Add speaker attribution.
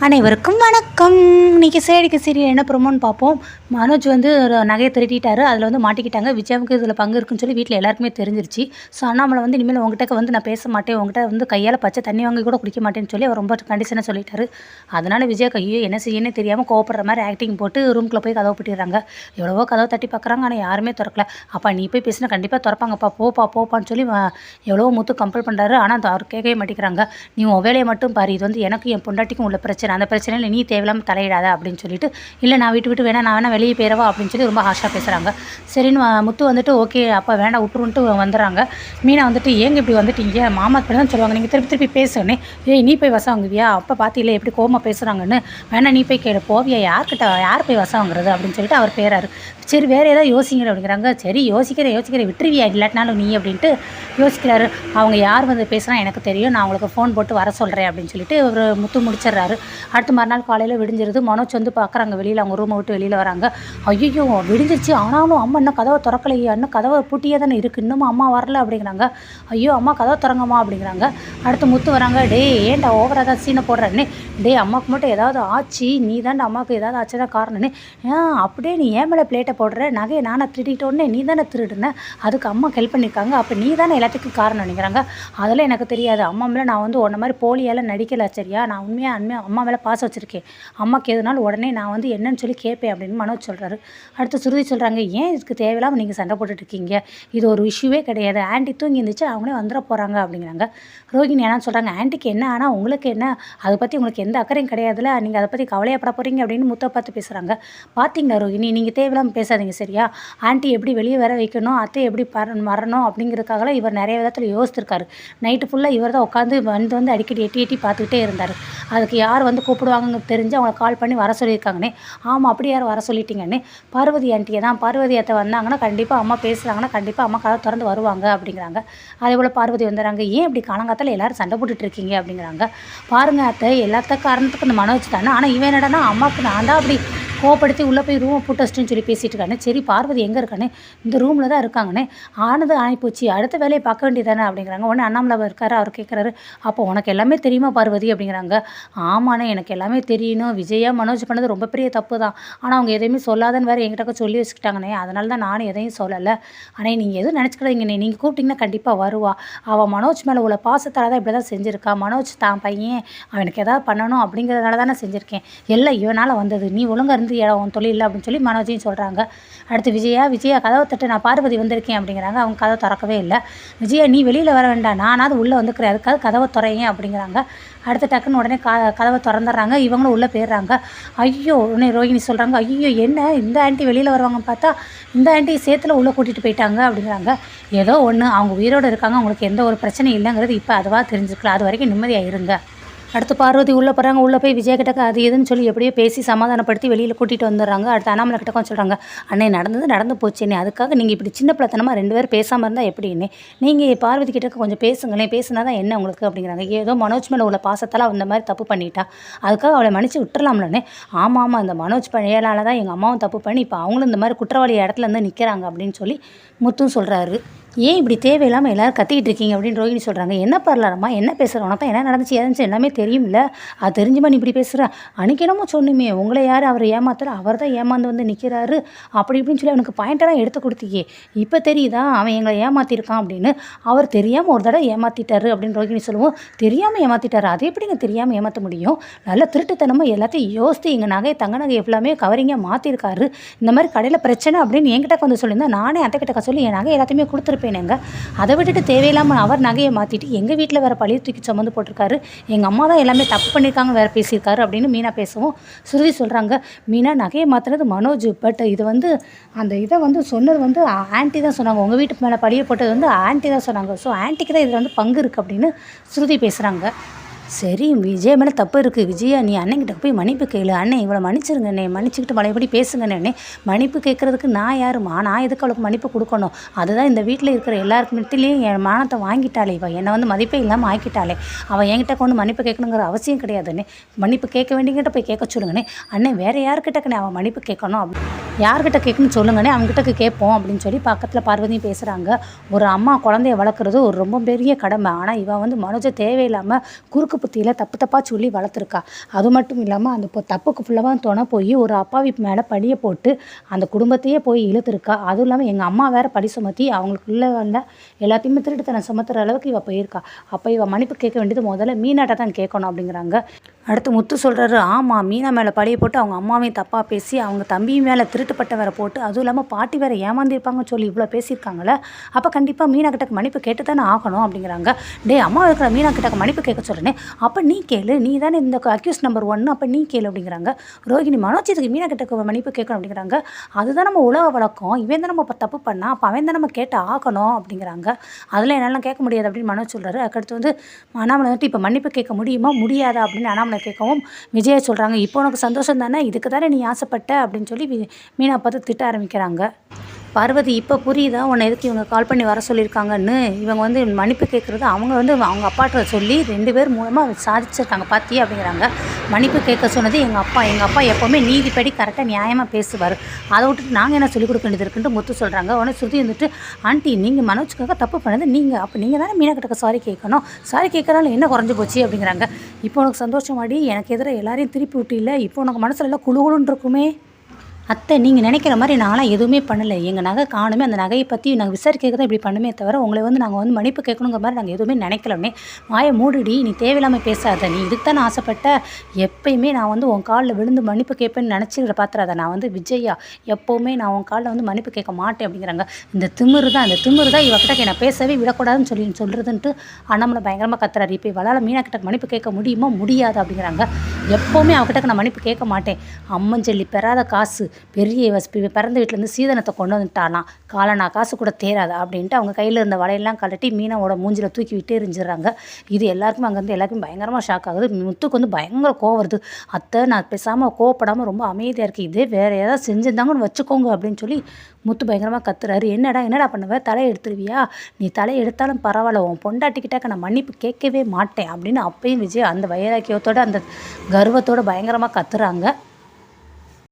Speaker 1: அனைவருக்கும் வணக்கம். இன்றைக்கி சேடிக்கு சீரியல் என்ன ப்ரோமோன்னு பார்ப்போம். மனோஜ் வந்து ஒரு நகையை திருட்டிட்டாரு. அதில் வந்து மாட்டிக்கிட்டாங்க. விஜயாவுக்கு இதில் பங்கு இருக்குன்னு சொல்லி வீட்டில் எல்லாருக்குமே தெரிஞ்சிருச்சு. ஸோ அண்ணாமலை வந்து இனிமேல் உங்ககிட்ட வந்து நான் பேச மாட்டேன், உங்ககிட்ட வந்து கையால் பச்சை தண்ணி வாங்கி கூட குடிக்க மாட்டேன்னு சொல்லி அவர் ரொம்ப கண்டிஷனாக சொல்லிட்டாரு. அதனால் விஜயா கையோ என்ன செய்யணும்னு தெரியாமல் கோவப்படுற மாதிரி ஆக்டிங் போட்டு ரூம்குள்ளே போய் கதவை பூட்டிடுறாங்க. எவ்வளவோ கதவை தட்டி பார்க்குறாங்க, ஆனால் யாருமே திறக்கல. அப்பா நீ போய் பேசினா கண்டிப்பாக திறப்பாங்கப்பா, போப்பான்னு சொல்லி எவ்வளோ முத்து கம்பல் பண்ணுறாரு. ஆனால் அவர் கேட்கவே மாட்டேங்கிறாங்க. நீ உன் வேலையை மட்டும் பாரு, இது வந்து எனக்கு என் பொண்டாட்டிக்கும் உள்ள பிரச்சனை, அந்த பிரச்சனையில் நீ தேவையில்லாமல் தலையிடாத அப்படின்னு சொல்லிட்டு, இல்லை நான் விட்டு நான் வேணா வெளியே போயிடவா அப்படின்னு சொல்லி ரொம்ப ஹாஷாக பேசுகிறாங்க. சரின்னு முத்து வந்துட்டு ஓகே அப்பா வேண்டாம் விட்டுருன்ட்டு வந்துடுறாங்க. மீனா வந்துட்டு ஏங்க இப்படி வந்துட்டீங்க, மாமா இப்படி தான் சொல்லுவாங்க, நீங்கள் திருப்பி பேசுனே, ஏய் நீ போய் வசம் வாங்குவியா, அப்போ பார்த்தில்ல எப்படி கோமா பேசுகிறாங்கன்னு, வேணா நீ போய் கேடு போவியா, யார் போய் வசம் வாங்குறது அப்படின்னு சொல்லிட்டு அவர் பேராரு. சரி வேறு ஏதாவது யோசிக்கிற அப்படிங்கிறாங்க. சரி யோசிக்கிறேன் விட்டுருவியா இல்லாட்டினாலும் நீ அப்படின்ட்டு யோசிக்கிறாரு. அவங்க யார் வந்து பேசுனா எனக்கு தெரியும், நான் அவங்களுக்கு ஃபோன் போட்டு வர சொல்கிறேன் அப்படின்னு சொல்லிட்டு ஒரு முத்து முடிச்சிடுறாரு. அடுத்த மறுநாள் காலையில் விடிஞ்சிருது. மனோஜ் வந்து பார்க்குறாங்க வெளியில், அவங்க ரூமை விட்டு வெளியில் வராங்க. ஐயோ விடிஞ்சிருச்சு, ஆனாலும் அம்மா இன்னும் கதவை திறக்கலையா, இன்னும் கதவை பூட்டியே தானே இருக்குது, இன்னமும் அம்மா வரல அப்படிங்கிறாங்க. ஐயோ அம்மா கதவை திறங்கம்மா அப்படிங்கிறாங்க. அடுத்து முத்து வராங்க. ஏன்டா ஓவராக தான் சீனை போடுறேன்னு, அம்மாவுக்கு மட்டும் ஏதாவது ஆச்சு, நீ தானே அம்மாவுக்கு ஏதாவது ஆச்சு தான் காரணம்னு, அப்படியே நீ ஏன் மேலே பிளேட்டை போடுற, நகையை நானே திருடிட்டோன்னே நீ தானே திருடுன, அதுக்கு அம்மா ஹெல்ப் பண்ணியிருக்காங்க, அப்போ நீ தானே எல்லாத்துக்கும் காரணம் நினைக்கிறாங்க. அதெல்லாம் எனக்கு தெரியாது, அம்மா மேலே நான் வந்து உன்ன மாதிரி போலியால் நடிக்கலை சரியா, நான் உண்மையாக அம்மா மேலே பாசம் வச்சுருக்கேன், அம்மாவுக்கு எதுனாலும் உடனே நான் வந்து என்னன்னு சொல்லி கேட்பேன் அப்படின்னு மனோஜ் சொல்கிறாரு. அடுத்து சுருதி சொல்கிறாங்க, ஏன் இதுக்கு தேவையில்லாமல் நீங்கள் சண்டை போட்டுட்ருக்கீங்க, இது ஒரு இஷ்யூவே கிடையாது, ஆன்ட்டி தூங்கி இருந்துச்சு அவங்களே வந்துட போகிறாங்க அப்படிங்கிறாங்க. ரோகிணி என்ன சொல்கிறாங்க, ஆன்ட்டிக்கு என்ன ஆனால் உங்களுக்கு என்ன, அதை பற்றி உங்களுக்கு எந்த அக்கறையும் கிடையாதுல, நீங்கள் அதை பற்றி கவலையப்பட போகிறீங்க அப்படின்னு முத்தை பார்த்து பேசுகிறாங்க. பார்த்தீங்களா ரோகிணி, நீங்கள் தேவையில்லாமல் பேசாதீங்க சரியா, ஆன்ட்டி எப்படி வெளியே வர வைக்கணும், அத்தை எப்படி வரணும் அப்படிங்கிறதுக்காகலாம் இவர் நிறைய விதத்தில் யோசிச்சிருக்காரு. நைட்டு ஃபுல்லாக இவர் தான் உட்காந்து வந்து அடிக்கடி எட்டி பார்த்துக்கிட்டே இருந்தார். அதுக்கு யார் வந்து கூப்பிடுவாங்கன்னு தெரிஞ்சு அவங்கள கால் பண்ணி வர சொல்லியிருக்காங்கன்னே. ஆமாம் அப்படி யார் வர சொல்லிட்டீங்கன்னே, பார்வதி ஆன்ட்டியை தான், பார்வதி அத்தை வந்தாங்கன்னா கண்டிப்பாக அம்மா பேசுகிறாங்கன்னா கண்டிப்பாக அம்மா கதை திறந்து வருவாங்க அப்படிங்கிறாங்க. அதே போல் பார்வதி வந்துடுறாங்க. ஏன் இப்படி காலங்காத்தால் எல்லோரும் சண்டை போட்டுட்ருக்கீங்க அப்படிங்கிறாங்க. பாருங்கள் அத்தை எல்லாத்த காரணத்துக்கு இந்த மனோஜ் தானே, ஆனால் இவன் என்னடனா அம்மாவுக்கு நான் தான் அப்படி கோவப்படுத்தி உள்ளே போய் ரூமை பூட்ட வச்சுட்டுன்னு சொல்லி பேசிட்டு இருக்கானே. சரி பார்வதி எங்கே இருக்கானே, இந்த ரூமில் தான் இருக்காங்கண்ணே, ஆனது ஆகிப்போச்சு, அடுத்த வேலையை பார்க்க வேண்டியதானே அப்படிங்கிறாங்க. உடனே அண்ணாமலை இருக்காரு, அவர் கேட்குறாரு, அப்போ உனக்கு எல்லாமே தெரியுமா பார்வதி அப்படிங்கிறாங்க. ஆமாண்ணே எனக்கு எல்லாமே தெரியணும், விஜயா மனோஜ் பண்ணது ரொம்ப பெரிய தப்பு தான், ஆனால் அவங்க எதையுமே சொல்லாதன்னு வேறு என்கிட்ட சொல்லி வச்சுக்கிட்டாங்கண்ணே, அதனால தான் நானும் எதையும் சொல்லலை. ஆனால் நீங்கள் எதுவும் நினச்சிக்கிட்டீங்கண்ணே, நீங்கள் கூப்பிட்டிங்கன்னா கண்டிப்பாக வருவா, அவள் மனோஜ் மேலே உள்ள பாசத்தால் தான் இப்படி தான் செஞ்சுருக்கா, மனோஜ் தான் பையன் அவனுக்கு எதாவது பண்ணணும் அப்படிங்கிறதுனால தானே செஞ்சுருக்கேன், எல்லாம் இவனால் வந்தது, நீ ஒழுங்காக இருந்து உன் தொழில் அப்படின்னு சொல்லி மனோஜையும் சொல்கிறாங்க. அடுத்து விஜயா கதவை தட்டு, நான் பார்வதி வந்திருக்கேன் அப்படிங்கிறாங்க. அவங்க கதவை திறக்கவே இல்லை. விஜயா நீ வெளியில் வர வேண்டாம், நானாவது உள்ளே வந்துக்கிறேன், அதுக்காக கதவை திறங்க அப்படிங்கிறாங்க. அடுத்து டக்குன்னு உடனே கதவை திறந்துடுறாங்க. இவங்களும் உள்ளே போயிடுறாங்க. ஐயோ உடனே ரோகிணி சொல்கிறாங்க, ஐயோ என்ன இந்த ஆண்டி வெளியில் வருவாங்கன்னு பார்த்தா இந்த ஆண்டி சேத்துல உள்ளே கூட்டிகிட்டு போயிட்டாங்க அப்படிங்கிறாங்க. ஏதோ ஒன்று அவங்க உயிரோடு இருக்காங்க, அவங்களுக்கு எந்த ஒரு பிரச்சனையும் இல்லைங்கிறது இப்போ அதுவாக தெரிஞ்சுக்கலாம், அது வரைக்கும் நிம்மதியாக இருங்க. அடுத்து பார்வதி உள்ளே போகிறாங்க. உள்ளே போய் விஜய் கிட்டக்க அது எதுன்னு சொல்லி எப்படியோ பேசி சமாதானப்படுத்தி வெளியில் கூட்டிகிட்டு வந்துடுறாங்க. அடுத்து அண்ணாமலை கிட்ட கொஞ்சம் சொல்கிறாங்க, அண்ணே நடந்து போச்சுன்னே, அதுக்காக நீங்கள் இப்படி சின்ன பிள்ளைத்தனமாக 2 பேர் பேசாமல் இருந்தால் எப்படின்னே, நீங்கள் பார்வதி கிட்ட கொஞ்சம் பேசுங்களேன், பேசுனா தான் என்ன உங்களுக்கு அப்படிங்கிறாங்க. ஏதோ மனோஜ் மேலே உள்ள பாசத்தால் அந்த மாதிரி தப்பு பண்ணிட்டா, அதுக்காக அவளை மன்னிச்சு விட்டுறலாம்லண்ணே. ஆமாம் அந்த மனோஜ் பழையால தான் எங்கள் அம்மாவும் தப்பு பண்ணி இப்போ அவங்களும் இந்த மாதிரி குற்றவாளி இடத்துல இருந்து நிற்கிறாங்க அப்படின்னு சொல்லி முத்தும் சொல்கிறாரு. ஏன் இப்படி தேவையில்லாமல் எல்லோரும் கத்திக்கிட்டு இருக்கீங்க அப்படின்னு ரோகிணி சொல்கிறாங்க. என்ன பரலாரம்மா என்ன பேசுகிறோம், உனக்கு தான் என்ன நடந்துச்சு ஏதாச்சும் எல்லாமே தெரியும்ல, அது தெரிஞ்சுமா நீ இப்படி பேசுகிற, அன்றைக்கி என்னமோ சொன்னுமே உங்களை யார் அவர் ஏமாத்துற, அவர் தான் ஏமாந்து வந்து நிற்கிறாரு அப்படி இப்படின்னு சொல்லி அவனுக்கு பாயிண்டெல்லாம் எடுத்து கொடுத்தீங்க, இப்போ தெரியுதா அவன் எங்களை ஏமாற்றிருக்கான் அப்படின்னு, அவர் தெரியாமல் ஒரு தடவை ஏமாற்றிட்டாரு அப்படின்னு ரோகிணி சொல்லுவோம். தெரியாமல் ஏமாற்றிட்டாரு, அது எப்படிங்க தெரியாமல் ஏமாற்ற முடியும், நல்ல திருட்டுத்தனமாக எல்லாத்தையும் யோசித்து எங்கள் நகை தங்க நகை எல்லாமே கவரிங்காக மாற்றிருக்காரு, இந்த மாதிரி கடையில் பிரச்சனை அப்படின்னு என்கிட்ட வந்து சொல்லியிருந்தா நானே அத்தை கிட்ட சொல்லி என் நகை எல்லாத்தையுமே கொடுத்துருப்பேன். அதை விட்டுட்டு தேவையில்லாமல் அவர் நகையை மாற்றிட்டு எங்கள் வீட்டில் வேறு பழிய தூக்கி சுமந்து போட்டிருக்காரு, எங்கள் அம்மா தான் எல்லாமே தப்பு பண்ணியிருக்காங்க வேறு பேசியிருக்காரு அப்படின்னு மீனா பேசுவோம். சுருதி சொல்கிறாங்க, மீனா நகையை மாற்றினது மனோஜ், பட் இது வந்து அந்த இதை வந்து சொன்னது வந்து ஆன்ட்டி தான் சொன்னாங்க, உங்கள் வீட்டுக்கு மேலே பழிய போட்டது வந்து ஆன்ட்டி தான் சொன்னாங்க, ஸோ ஆன்ட்டிக்கு தான் இதில் வந்து பங்கு இருக்குது அப்படின்னு சுருதி பேசுகிறாங்க. சரி விஜய் மேலே தப்பு இருக்குது, விஜயா நீ அண்ணன்கிட்ட போய் மன்னிப்பு கேளு, அண்ணன் இவளை மன்னிச்சிருங்கண்ணே, மன்னிச்சுக்கிட்டு மழைபடி பேசுங்கண்ணே, மன்னிப்பு கேட்குறதுக்கு நான் யாருமா, நான் எதுக்கு அவளுக்கு மன்னிப்பு கொடுக்கணும், அதுதான் இந்த வீட்டில் இருக்கிற எல்லாருக்கு மத்தியிலையும் என் மானத்தை வாங்கிட்டாளே, இவள் என்னை வந்து மதிப்பே இல்லாமல் ஆக்கிட்டாளே, அவள் என்கிட்ட கொண்டு மன்னிப்பு கேட்கணுங்கிற அவசியம் கிடையாதுண்ணே, மன்னிப்பு கேட்க வேண்டியங்கிட்ட போய் கேட்க சொல்லுங்கண்ணே, அண்ணன் வேறு யார்கிட்டக்கண்ணே அவள் மன்னிப்பு கேட்கணும், அப்படி யார்கிட்ட கேட்கணும்னு சொல்லுங்கண்ணே, அவங்ககிட்ட கேட்போம் அப்படின்னு சொல்லி பக்கத்தில் பார்வதியும் பேசுகிறாங்க. ஒரு அம்மா குழந்தைய வளர்க்குறது ஒரு ரொம்ப பெரிய கடமை, ஆனால் இவள் வந்து மனோஜை தேவையில்லாமல் குறுக்கு புத்தியில் தப்பு தப்பாக சொல்லி வளர்த்துருக்கா. அது மட்டும் இல்லாமல் அந்த தப்புக்கு ஃபுல்லாக துணை போய் ஒரு அப்பாவி மேலே பழியை போட்டு அந்த குடும்பத்தையே போய் இழுத்துருக்கா. அதுவும் இல்லாமல் எங்கள் அம்மா வேறு பழி சுமத்தி அவங்களுக்குள்ளே வந்த எல்லாத்தையுமே திருட்டுத்தனம் சுமத்துற அளவுக்கு இவள் போயிருக்கா. அப்போ இவள் மன்னிப்பு கேட்க வேண்டியது முதல்ல மீனாட்ட தான் கேட்கணும் அப்படிங்கிறாங்க. அடுத்து முத்து சொல்கிறாரு, ஆமாம் மீனா மேலே பழியை போட்டு அவங்க அம்மாவையும் தப்பாக பேசி அவங்க தம்பி மேலே திருட்டுப்பட்ட வேற போட்டு அதுவும் இல்லாமல் பாட்டி வேறு ஏமாந்திருப்பாங்கன்னு சொல்லி இவ்வளோ பேசியிருக்காங்களே, அப்போ கண்டிப்பாக மீனா கிட்ட மன்னிப்பு கேட்டு தானே ஆகணும் அப்படிங்கிறாங்க. அம்மா இருக்கிற மீனா கிட்ட மன்னிப்பு கேட்க சொல்கிறேனே, அப்போ நீ கேளு, நீ தானே இந்த அக்யூஸ் நம்பர் 1, அப்போ நீ கேளு அப்படிங்கிறாங்க. ரோஹிணி, மனோஜ் இதுக்கு மீனா கிட்ட மன்னிப்பு கேட்கணும் அப்படிங்கிறாங்க. அதுதான் நம்ம உலக வழக்கம், இவன் தான் நம்ம இப்போ தப்பு பண்ணால் அப்போ அவன் தான் நம்ம கேட்டு ஆகணும் அப்படிங்கிறாங்க. அதில் என்னால் கேட்க முடியாது அப்படின்னு மனோஜ் சொல்கிறாரு. அதுக்கடுத்து வந்து அண்ணாமலை வந்துட்டு இப்போ மன்னிப்பு கேட்க முடியுமா முடியாதா அப்படின்னு அண்ணாமலை கேட்கவும் விஜயா சொல்கிறாங்க, இப்போ உனக்கு சந்தோஷம் தானே, இதுக்கு தானே நீ ஆசைப்பட்ட அப்படின்னு சொல்லி மீனா பார்த்து திட்ட ஆரம்பிக்கிறாங்க. பார்வதி, இப்போ புரியுதா உன்னை எதுக்கு இவங்க கால் பண்ணி வர சொல்லியிருக்காங்கன்னு? இவங்க வந்து மன்னிப்பு கேட்குறது அவங்க வந்து அவங்க அப்பாட்ட சொல்லி 2 பேர் மூலமாக சாதிச்சிருக்காங்க பாத்தியா அப்படிங்கிறாங்க. மன்னிப்பு கேட்க சொன்னது எங்கள் அப்பா எப்போவுமே நீதிப்படி கரெக்டாக நியாயமாக பேசுவார். அதை விட்டுட்டு நாங்கள் என்ன சொல்லிக் கொடுக்க வேண்டியது இருக்குன்ட்டு முத்து சொல்கிறாங்க. உடனே சுற்றி வந்துட்டு, ஆண்டி நீங்கள் மனோஜ்க்காக தப்பு பண்ணது நீங்கள், அப்போ நீங்கள் தானே மீனா கிட்ட சாரி கேட்கணும், சாரி கேட்கறனால என்ன குறைஞ்சி போச்சு அப்படிங்கிறாங்க. இப்போ உனக்கு சந்தோஷமாடி, எனக்கு எதிராக எல்லாரையும் திருப்பி விட்டில்ல, இப்போ உனக்கு மனசில் எல்லாம் குழுகுலுன்னு இருக்குமே. அத்தை, நீங்கள் நினைக்கிற மாதிரி நாங்களாம் எதுவுமே பண்ணலை, எங்கள் நகை காணுமே, அந்த நகையை பற்றி நாங்கள் விசாரிக்க தான் இப்படி பண்ணுமே தவிர உங்களை வந்து நாங்கள் வந்து மன்னிப்பு கேட்கணுங்கிற மாதிரி நாங்கள் எதுவுமே நினைக்கலன்னே. வாயை மூடிடி, நீ தேவையில்லாமல் பேசாத, நீ இதுக்கு தான் நான் ஆசைப்பட்ட, எப்பயுமே நான் வந்து உன் காலில் விழுந்து மன்னிப்பு கேட்பேன்னு நினச்சிக்கிற பாத்திராத, நான் வந்து விஜயா, எப்போவுமே நான் உன் காலில் வந்து மன்னிப்பு கேட்க மாட்டேன் அப்படிங்கிறாங்க. இந்த திமிரு தான் இவக்கிட்ட நான் பேசவே விடக்கூடாதுன்னு சொல்கிறதுன்ட்டு அண்ணாமலை பயங்கரமாக கத்துறாரு. இப்போ இவளால் மீனா கிட்ட மன்னிப்பு கேட்க முடியுமா முடியாது அப்படிங்கிறாங்க. எப்போவுமே அவகிட்ட நான் மன்னிப்பு கேட்க மாட்டேன், அம்மஞ்சொல்லி பெறாத காசு, பெரிய பிறந்த வீட்டிலேருந்து சீதனத்தை கொண்டு வந்துட்டாலாம், காலனா காசு கூட தேராது அப்படின்ட்டு அவங்க கையில் இருந்த வலையெல்லாம் கழட்டி மீனாவோட மூஞ்சில் தூக்கி விட்டு எரிஞ்சிடறாங்க. இது எல்லாருக்கும் அங்கேருந்து எல்லாருக்கும் பயங்கரமாக ஷாக் ஆகுது. முத்துக்கு வந்து பயங்கர கோவம் வருது. அத்தை, நான் பேசாமல் கோவப்படாமல் ரொம்ப அமைதியாக இருக்குது, இதே வேறு ஏதாவது செஞ்சுருந்தாங்கன்னு வச்சுக்கோங்க அப்படின்னு சொல்லி முத்து பயங்கரமாக கத்துறாரு. என்னடா பண்ணுவேன், தலையை எடுத்துருவியா, நீ தலையை எடுத்தாலும் பரவாயில்ல, உன் பொண்டாட்டிக்கிட்டாக்க நான் மன்னிப்பு கேட்கவே மாட்டேன் அப்படின்னு அப்பயும் விஜய் அந்த வைராக்கியத்தோடு அந்த கர்வத்தோடு பயங்கரமாக கத்துறாங்க.